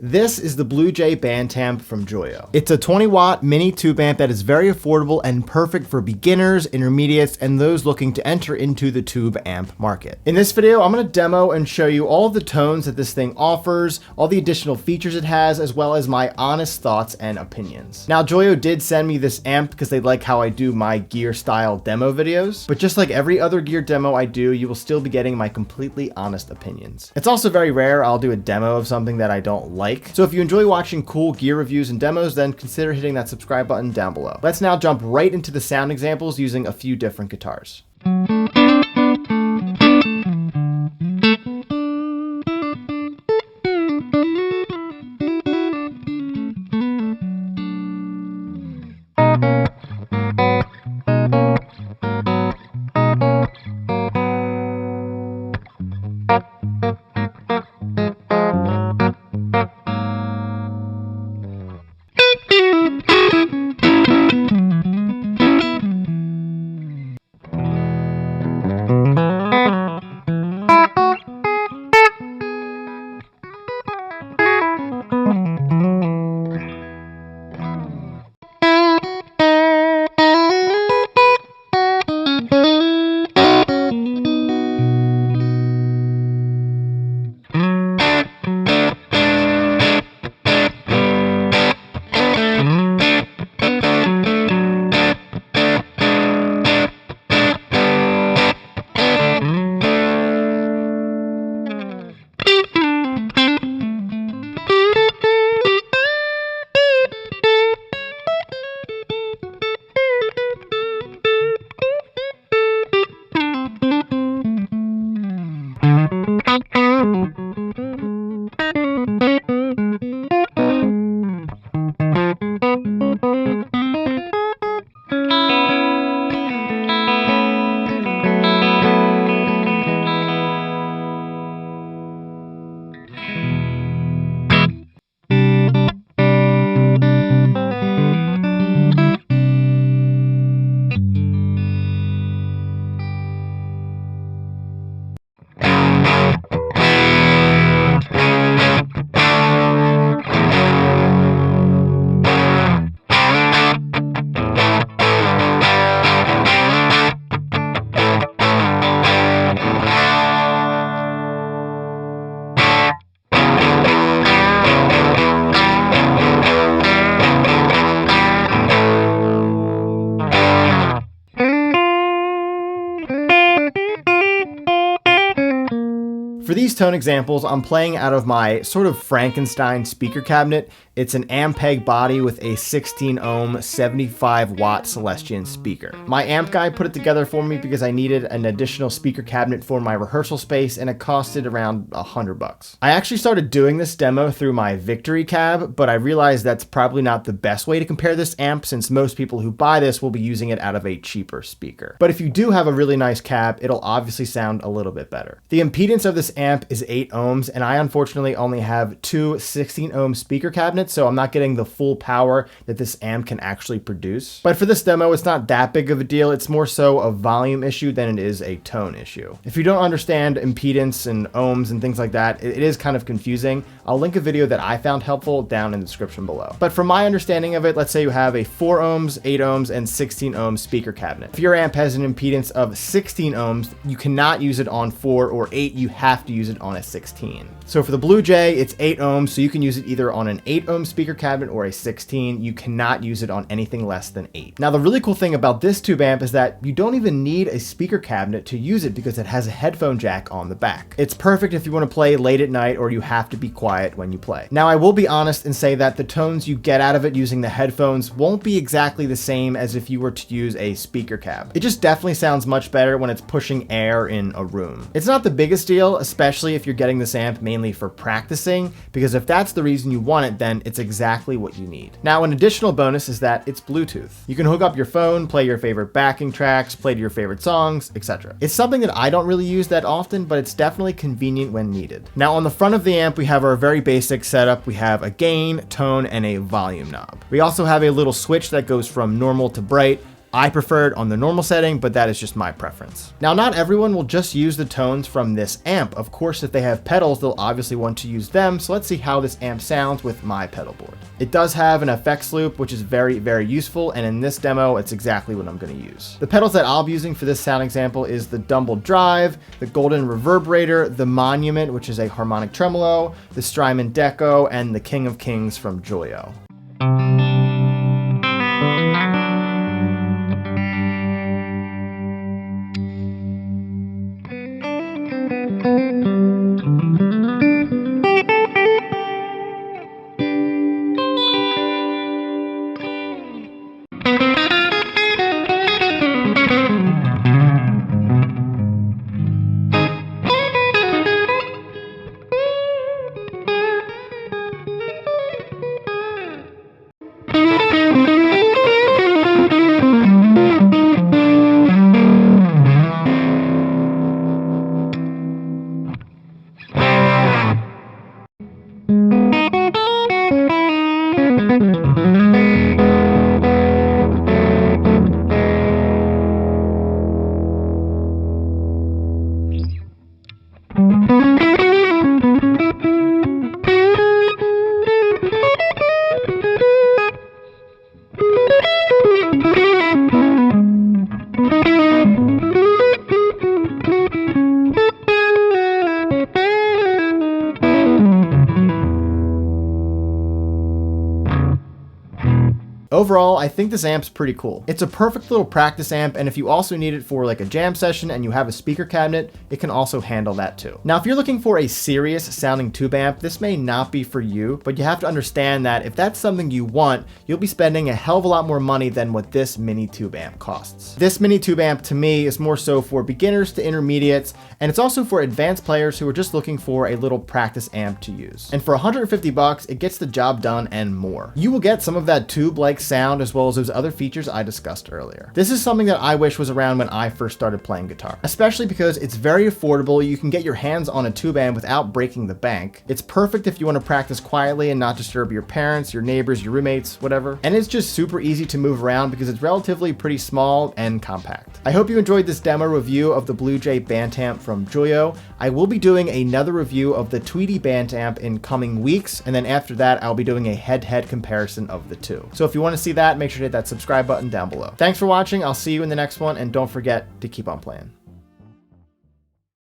This is the Bluejay Bantamp from Joyo. It's a 20-watt mini tube amp that is very affordable and perfect for beginners, intermediates, and those looking to enter into the tube amp market. In this video, I'm going to demo and show you all of the tones that this thing offers, all the additional features it has, as well as my honest thoughts and opinions. Now, Joyo did send me this amp because they like how I do my gear style demo videos, but just like every other gear demo I do, you will still be getting my completely honest opinions. It's also very rare I'll do a demo of something that I don't like. So if you enjoy watching cool gear reviews and demos, then consider hitting that subscribe button down below. Let's now jump right into the sound examples using a few different guitars. For these tone examples, I'm playing out of my sort of Frankenstein speaker cabinet. It's an Ampeg body with a 16 ohm, 75 watt Celestion speaker. My amp guy put it together for me because I needed an additional speaker cabinet for my rehearsal space, and it costed around $100. I actually started doing this demo through my Victory cab, but I realized that's probably not the best way to compare this amp since most people who buy this will be using it out of a cheaper speaker. But if you do have a really nice cab, it'll obviously sound a little bit better. The impedance of this amp is 8 ohms, and I unfortunately only have two 16 ohm speaker cabinets, so I'm not getting the full power that this amp can actually produce. But for this demo, it's not that big of a deal. It's more so a volume issue than it is a tone issue. If you don't understand impedance and ohms and things like that, it is kind of confusing. I'll link a video that I found helpful down in the description below. But from my understanding of it, let's say you have a 4 ohms, 8 ohms, and 16 ohm speaker cabinet. If your amp has an impedance of 16 ohms, you cannot use it on 4 or 8, you have to use it on a 16. So for the Bluejay, it's 8 ohms, so you can use it either on an 8 ohm speaker cabinet or a 16. You cannot use it on anything less than 8. Now, the really cool thing about this tube amp is that you don't even need a speaker cabinet to use it because it has a headphone jack on the back. It's perfect if you want to play late at night or you have to be quiet when you play. Now, I will be honest and say that the tones you get out of it using the headphones won't be exactly the same as if you were to use a speaker cab. It just definitely sounds much better when it's pushing air in a room. It's not the biggest deal, especially if you're getting this amp mainly for practicing, because if that's the reason you want it, then it's exactly what you need. Now, an additional bonus is that it's Bluetooth. You can hook up your phone, play your favorite backing tracks, play to your favorite songs, etc. It's something that I don't really use that often, but it's definitely convenient when needed. Now, on the front of the amp, we have our very basic setup. We have a gain, tone, and a volume knob. We also have a little switch that goes from normal to bright, I prefer it on the normal setting, but that is just my preference. Now, not everyone will just use the tones from this amp. Of course, if they have pedals, they'll obviously want to use them. So let's see how this amp sounds with my pedal board. It does have an effects loop, which is very, very useful. And in this demo, it's exactly what I'm going to use. The pedals that I'll be using for this sound example is the Dumble Drive, the Golden Reverberator, the Monument, which is a harmonic tremolo, the Strymon Deco, and the King of Kings from Joyo. Overall, I think this amp's pretty cool. It's a perfect little practice amp, and if you also need it for like a jam session and you have a speaker cabinet, it can also handle that too. Now, if you're looking for a serious sounding tube amp, this may not be for you, but you have to understand that if that's something you want, you'll be spending a hell of a lot more money than what this mini tube amp costs. This mini tube amp to me is more so for beginners to intermediates, and it's also for advanced players who are just looking for a little practice amp to use. And for 150 bucks, it gets the job done and more. You will get some of that tube-like sound as well as those other features I discussed earlier. This is something that I wish was around when I first started playing guitar, especially because it's very affordable. You can get your hands on a tube amp without breaking the bank. It's perfect if you want to practice quietly and not disturb your parents, your neighbors, your roommates, whatever. And it's just super easy to move around because it's relatively pretty small and compact. I hope you enjoyed this demo review of the Bluejay Bantamp from Joyo. I will be doing another review of the Tweedy Bantamp in coming weeks, and then after that, I'll be doing a head-to-head comparison of the two. So if you want to see that, make sure to hit that subscribe button down below. Thanks for watching. I'll see you in the next one, and don't forget to keep on playing.